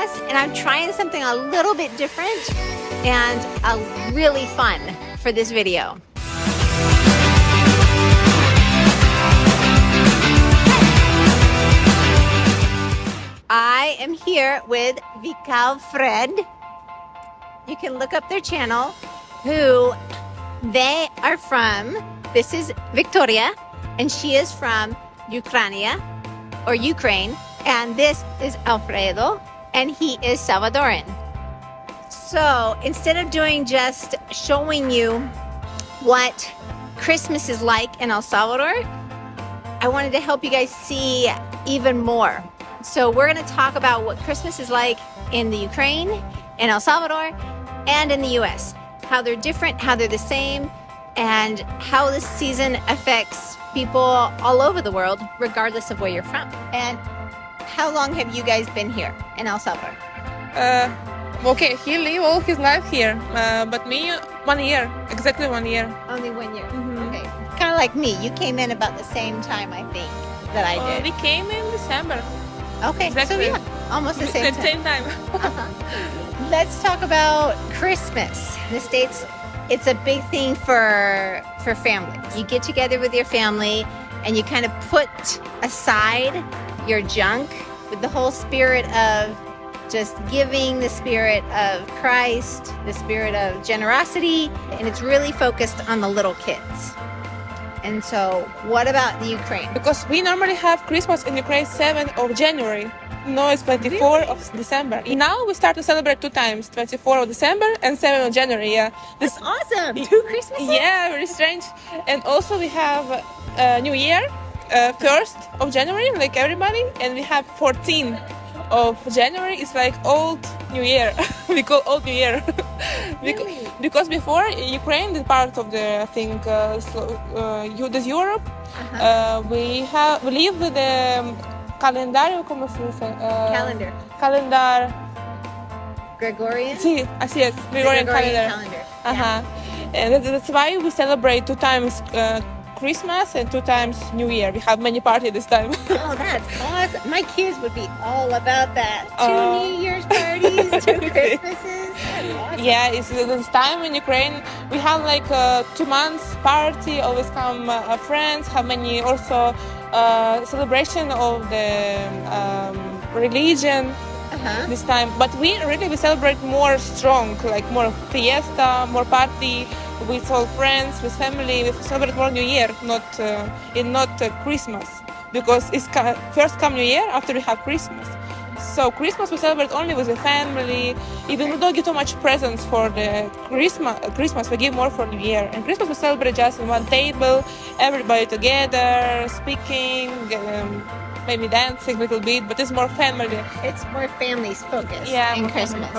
US, and I'm trying something a little bit different and really fun for this video. I am here with Vical Fred. You can look up their channel, who they are from. This is Victoria, and she is from Ucrania, or Ukraine. And this is Alfredo, and he is Salvadoran. So instead of doing just showing you what Christmas is like in El Salvador, I wanted to help you guys see even more. So we're going to talk about what Christmas is like in the Ukraine, in El Salvador, and in the US. How they're different, how they're the same, and how this season affects people all over the world, regardless of where you're from. And how long have you guys been here in El Salvador? Okay, he lived all his life here, but me 1 year, exactly 1 year. Only 1 year. Okay. Kind of like me. You came in about the same time, I think, that I did. We came in December. Okay, exactly. so yeah, almost the same time. Same time. Let's talk about Christmas. In the States, it's a big thing for families. You get together with your family and you kind of put aside your junk with the whole spirit of just giving, the spirit of Christ, the spirit of generosity, and it's really focused on the little kids. And so what about the Ukraine? Because we normally have Christmas in Ukraine 7th of January. No, it's 24th of December. Now we start to celebrate 2 times, 24th of December and 7th of January. Yeah, That's awesome. 2 Christmases? Yeah, very strange. And also we have New Year, 1st of January, like everybody, and we have 14th of January. It's like old New Year. We call old New Year. Really? Because before Ukraine, the part of the, I think, this Europe, we live with the calendario, ¿cómo se dice? Calendar. Calendar. Gregorian? Sí, así es. Gregorian calendar. Yeah. And that's why we celebrate 2 times Christmas and 2 times New Year. We have many parties this time. Oh, that's awesome. My kids would be all about that. 2 New Year's parties, 2 Christmases. That's awesome. Yeah, it's this time in Ukraine. We have like 2 months party, always come friends, have many also celebration of the religion this time. But we celebrate more strong, like more fiesta, more party with all friends, with family. We celebrate more New Year, not Christmas, because it's first come New Year after we have Christmas. So Christmas we celebrate only with the family. Even we don't give too much presents for the Christmas, we give more for New Year. And Christmas we celebrate just in one table, everybody together, speaking, maybe dancing a little bit, but it's more family. It's more families focused in Christmas.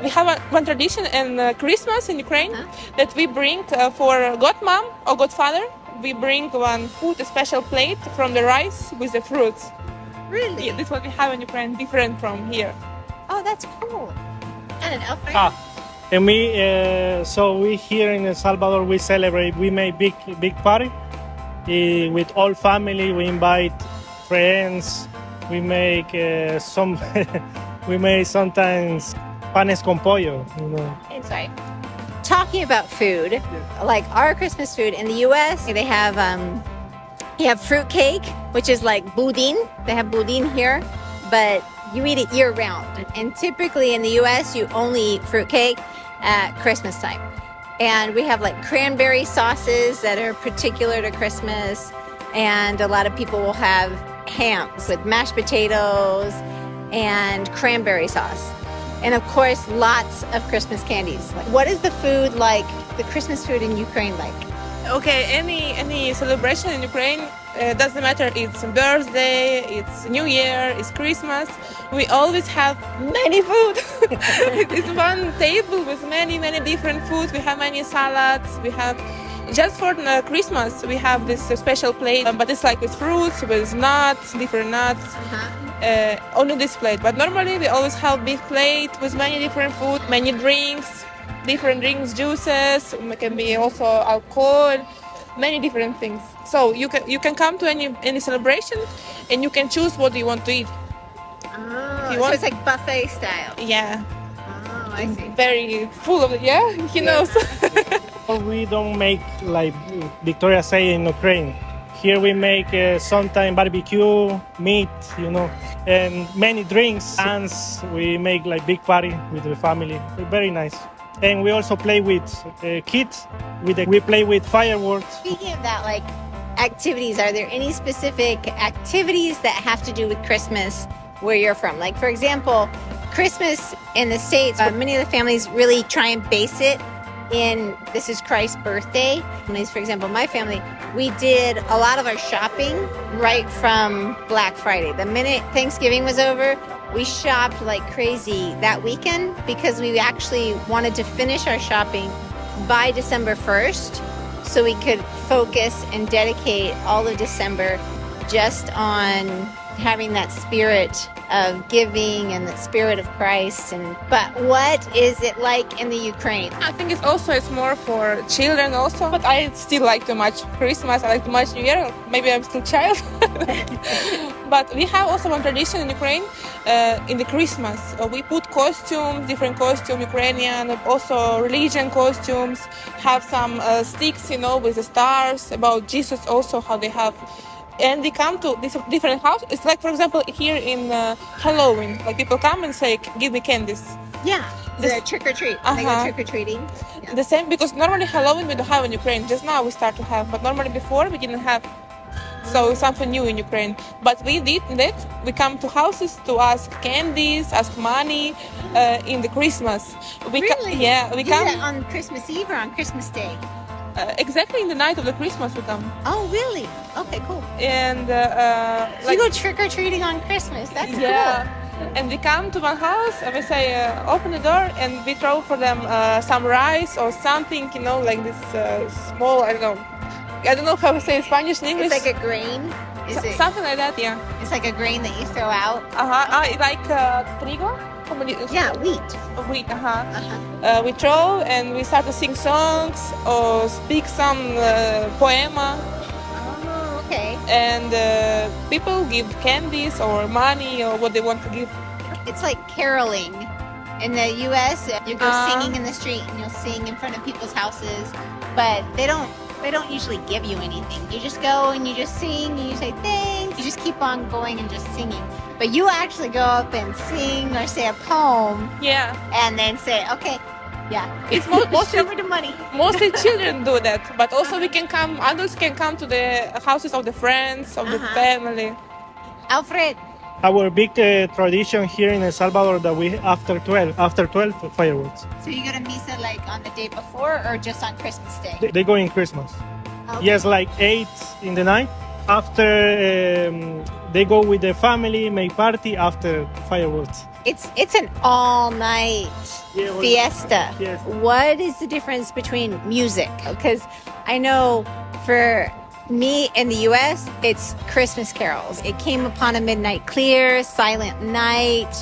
We have one tradition in Christmas in Ukraine that we bring for godmom or godfather. We bring one food, a special plate from the rice with the fruits. Really? Yeah, this is what we have in Ukraine, different from here. Oh, that's cool. And Alfred? And we here in El Salvador, we celebrate, we make big party with all family. We invite friends. We make we make sometimes panes con pollo, you know. Sorry. Talking about food, like our Christmas food in the US, they have you have fruit cake, which is like budín. They have budín here, but you eat it year round. And typically in the US, you only eat fruit cake at Christmas time. And we have like cranberry sauces that are particular to Christmas. And a lot of people will have hams with mashed potatoes and cranberry sauce. And of course, lots of Christmas candies. Like, what is the food like, the Christmas food in Ukraine like? Okay, any celebration in Ukraine, doesn't matter, it's birthday, it's New Year, it's Christmas, we always have many food. It's one table with many different foods. We have many salads, we have, just for Christmas, we have this special plate, but it's like with fruits, with nuts, different nuts. Only this plate, but normally we always have big plate with many different food, many drinks, different drinks, juices, it can be also alcohol, many different things. So you can come to any celebration and you can choose what you want to eat. Oh, He so wants- it's like buffet style. Yeah, Oh, I see. very full of it. Yeah, he knows. We don't make like Victoria say in Ukraine. Here we make sometimes barbecue, meat, and many drinks. Dance. We make like big party with the family. Very nice. And we also play with kids. We play with fireworks. Speaking of that, like activities, are there any specific activities that have to do with Christmas where you're from? Like, for example, Christmas in the States, many of the families really try and base it in this is Christ's birthday. For example, my family, we did a lot of our shopping right from Black Friday. The minute Thanksgiving was over, we shopped like crazy that weekend because we actually wanted to finish our shopping by December 1st so we could focus and dedicate all of December just on having that spirit of giving and the spirit of Christ. But what is it like in the Ukraine? I think it's more for children also. But I still like too much Christmas. I like too much New Year. Maybe I'm still child. But we have also one tradition in Ukraine. In the Christmas, we put costumes, different costumes, Ukrainian, also religion costumes. Have some sticks, with the stars about Jesus. Also, how they have. And they come to this different house. It's like, for example, here in Halloween, like people come and say, "Give me candies." Yeah, the trick or treat. They go Uh-huh. trick or treating. Yeah. The same, because normally Halloween we don't have in Ukraine. Just now we start to have, but normally before we didn't have. So it's something new in Ukraine. But we did that. We come to houses to ask candies, ask money in the Christmas. Really? Yeah, we You do come that on Christmas Eve or on Christmas Day? exactly in the night of the Christmas we come. Oh, really? Okay, cool. And So you go trick or treating on Christmas. That's yeah. And we come to one house and we say, open the door, and we throw for them some rice or something, like this small, I don't know how to say in Spanish and cool. English. It's like a grain. Is it? Something like that, yeah. It's like a grain that you throw out. Like trigo? Yeah, wheat. Wheat, Uh-huh. we throw and we start to sing songs or speak some poema. Oh, okay. And people give candies or money or what they want to give. It's like caroling. In the U.S., you go singing in the street and you'll sing in front of people's houses, but they don't usually give you anything. You just go and you just sing and you say thanks. You just keep on going and just singing. But you actually go up and sing or say a poem Yeah. and then say, okay, yeah, It's mostly show me the money. Mostly children do that, but also adults can come to the houses of the friends, of the family. Alfred, Our big tradition here in El Salvador that we after 12 fireworks. so you go to misa like on the day before or just on Christmas Day? They go in Christmas. Okay. Yes, like 8 in the night. After they go with the family, make party after fireworks. It's an all-night Yeah, well, fiesta. yes. What is the difference between music? Because I know for me in the U.S., it's Christmas carols. It came upon a midnight clear, silent night,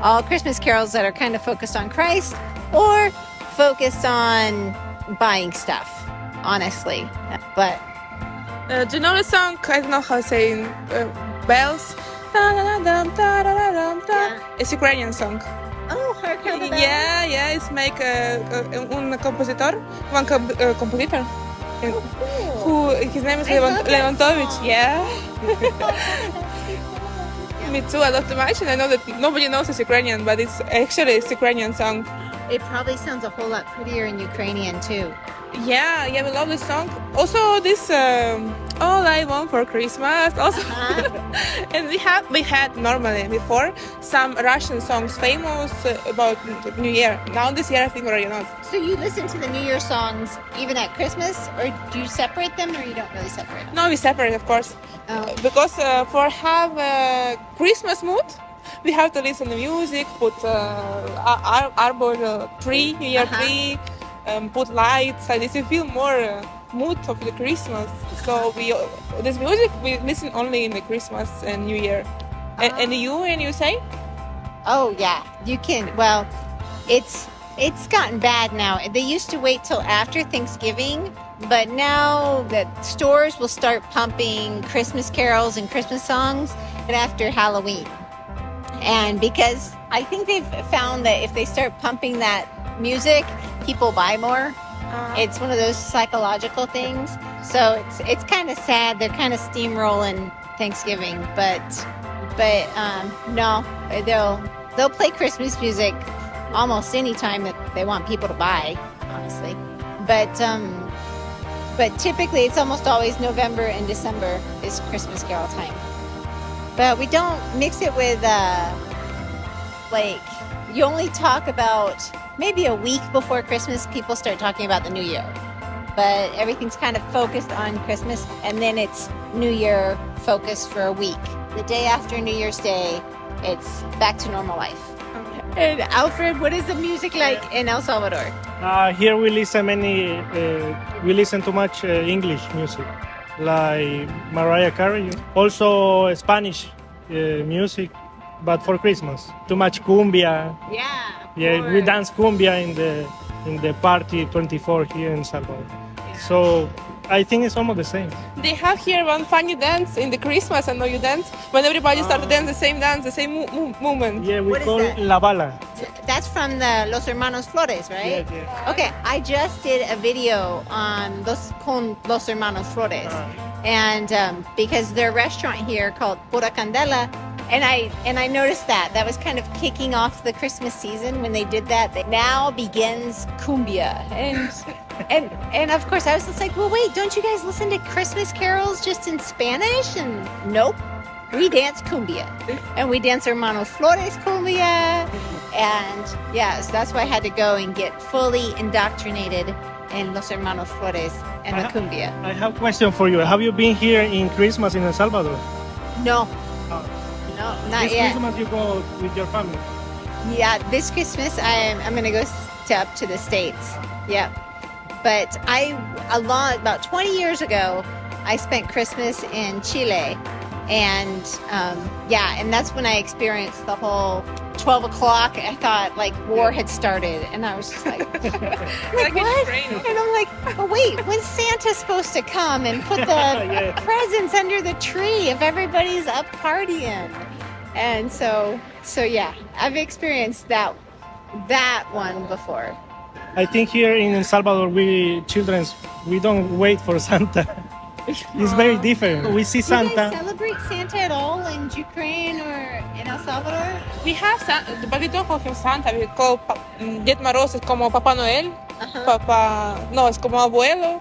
all Christmas carols that are kind of focused on Christ or focused on buying stuff, honestly. But Do you know the song? I don't know how to say in bells. Ta-da-da-dum, ta-da-da-dum, ta. Yeah. It's Ukrainian song. oh, hark how the bells. Yeah, it's make un compositor, one compositor. Cool. Who his name is I love that Leontovich. song. Yeah. Me too. I love too much, and I know that nobody knows it's Ukrainian, but it's Ukrainian song. It probably sounds a whole lot prettier in Ukrainian too. Yeah, we love this song. Also, this All I Want for Christmas. Also, and we had normally before some Russian songs famous about New Year. Now this year I think already not. So you listen to the New Year songs even at Christmas, or do you separate them, or you don't really separate them? No, we separate, of course, Oh. because for have Christmas mood, we have to listen to music, put arbor tree, New Year tree, put lights, and this you feel more mood of the Christmas. So this music we listen only in the Christmas and New Year. And you say? Oh yeah, you can. Well, it's gotten bad now. They used to wait till after Thanksgiving, but now that stores will start pumping Christmas carols and Christmas songs, after Halloween. And because I think they've found that if they start pumping that music, people buy more. It's one of those psychological things. So it's kind of sad. They're kind of steamrolling Thanksgiving, but no, they'll play Christmas music almost any time that they want people to buy, honestly. But typically it's almost always November and December is Christmas Carol time. But we don't mix it with like you only talk about maybe a week before Christmas. People start talking about the New Year, but everything's kind of focused on Christmas, and then it's New Year focused for a week. The day after New Year's Day, it's back to normal life. And Alfred, what is the music like in El Salvador? Here we listen too much English music, like Mariah Carey. Also Spanish music, but for Christmas. Too much cumbia. Yeah, we dance cumbia in the party 24 here in Salvador. So I think it's almost the same. They have here one funny dance in the Christmas. I know you dance when everybody starts to dance the same dance, the same movement. Yeah, we What is call that? it La Bala. That's from the Los Hermanos Flores, right? Yeah. Okay, I just did a video on Los Hermanos Flores, and because their restaurant here called Pura Candela, and I noticed that was kind of kicking off the Christmas season when they did that. Now begins cumbia, and of course I was just like, well, wait, don't you guys listen to Christmas carols just in Spanish? And nope, we dance cumbia, and we dance Hermanos Flores cumbia, and so that's why I had to go and get fully indoctrinated in Los Hermanos Flores and the cumbia. I have a question for you. Have you been here in Christmas in El Salvador? No, not This yet. Christmas you go with your family? Yeah, this Christmas I'm gonna go up to the States. Yeah, but about 20 years ago, I spent Christmas in Chile, and and that's when I experienced the whole 12 o'clock. I thought like war had started, and I was just like, Like what? it's raining. And I'm like, oh wait, when's Santa supposed to come and put the presents under the tree if everybody's up partying? And so yeah, I've experienced that one before. I think here in El Salvador, we don't wait for Santa. It's very different. We see Do you guys Santa. celebrate Santa at all in Ukraine or in El Salvador? We have Santa, but we don't call him Santa. We call Diet Moroz es como Papá Noel. Es como abuelo,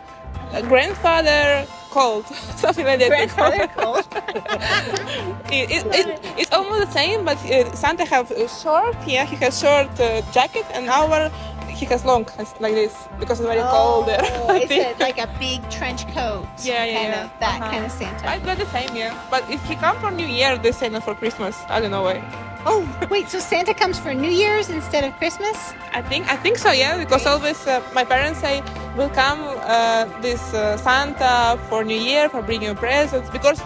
grandfather cold, something like that. Grandfather cold. It's almost the same, but Santa have short. Yeah, he has short jacket, and he has long, like this, because it's very cold there. I think. It's like a big trench coat. Kind of Santa. I got the same, yeah. But if he comes for New Year, they say not for Christmas. I don't know why. Oh, wait, so Santa comes for New Year's instead of Christmas? I think so, yeah. Because always my parents say will come this Santa for New Year for bringing presents. Because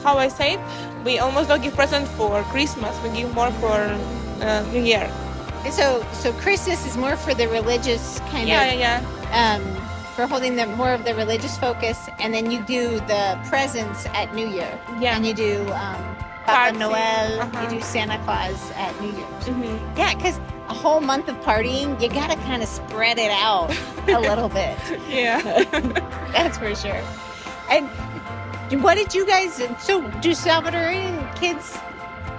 how I say it, we almost don't give presents for Christmas. We give more for New Year. And so Christmas is more for the religious kind of, for holding more of the religious focus, and then you do the presents at New Year. Yeah. And you do Papa Noel, you do Santa Claus at New Year's. Mm-hmm. Yeah, because a whole month of partying, you gotta kind of spread it out a little bit. Yeah. That's for sure. And what did you guys, so do Salvadorian kids,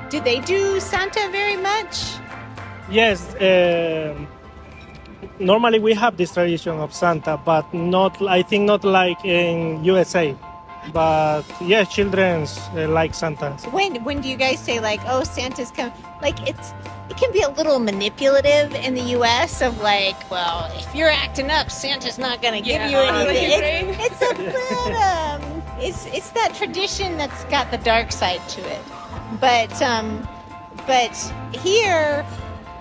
do they do Santa very much? Yes. Normally we have this tradition of Santa, but I think not like in USA. But yeah, children like Santa. When do you guys say like, oh, Santa's coming? Like it can be a little manipulative in the U.S. of like, well, if you're acting up, Santa's not going to give you anything. It's a bit, it's that tradition that's got the dark side to it. But here,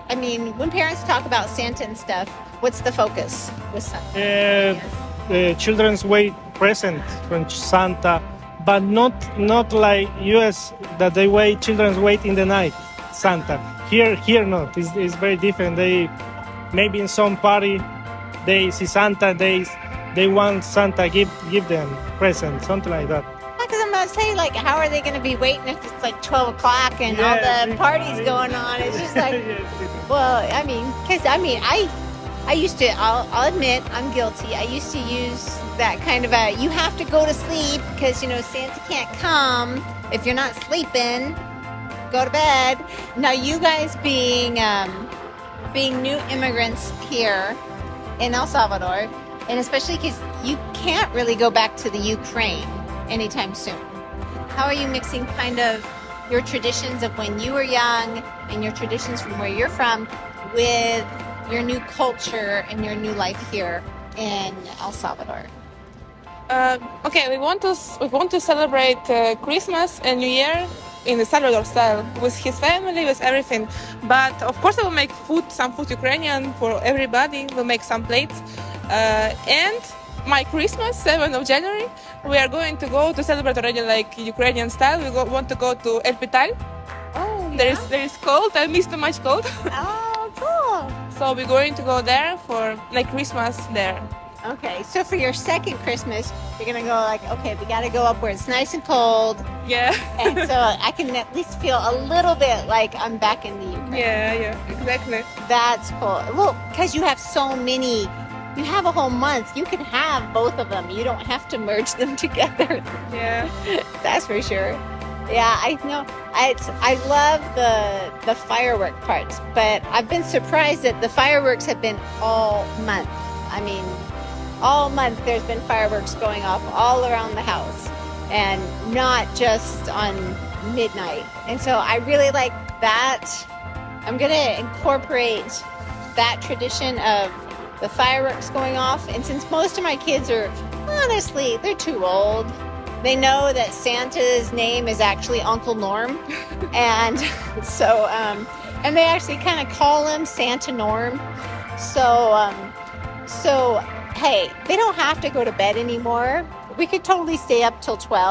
I mean, when parents talk about Santa and stuff, what's the focus with Santa? Children's wait present from Santa, but not like US that children's wait in the night Santa. Here not. It's very different. They maybe in some party they see Santa, they want Santa give them present, something like that. Because I was saying, like, how are they going to be waiting if it's like 12 o'clock and all the parties going on? It's just like, well, I mean, because I used to, I'll admit, I'm guilty. I used to use that kind of you have to go to sleep because, Santa can't come if you're not sleeping. Go to bed. Now, you guys being new immigrants here in El Salvador, and especially because you can't really go back to the Ukraine anytime soon. How are you mixing kind of your traditions of when you were young and your traditions from where you're from with your new culture and your new life here in El Salvador? Okay, we want to celebrate Christmas and New Year in the Salvador style with his family, with everything. But of course, I will make some food Ukrainian for everybody. We'll make some plates. And my Christmas, 7th of January, we are going to go to celebrate already like Ukrainian style. Want to go to El Pital. Oh, yeah. There is cold. I miss too much cold. Oh, cool. So we're going to go there for like Christmas there. Okay, so for your second Christmas, you're gonna go like, okay, we gotta go up where it's nice and cold. Yeah. And so I can at least feel a little bit like I'm back in the Ukraine. Yeah, exactly. That's cool. Well, because you have so many, you have a whole month. You can have both of them. You don't have to merge them together. Yeah. That's for sure. Yeah, I know. I love the firework parts, but I've been surprised that the fireworks have been all month. I mean, all month there's been fireworks going off all around the house and not just on midnight. And so I really like that. I'm going to incorporate that tradition of the fireworks going off. And since most of my kids are, honestly, they're too old. They know that Santa's name is actually Uncle Norm. And so, and they actually kind of call him Santa Norm. So, hey, they don't have to go to bed anymore. We could totally stay up till 12.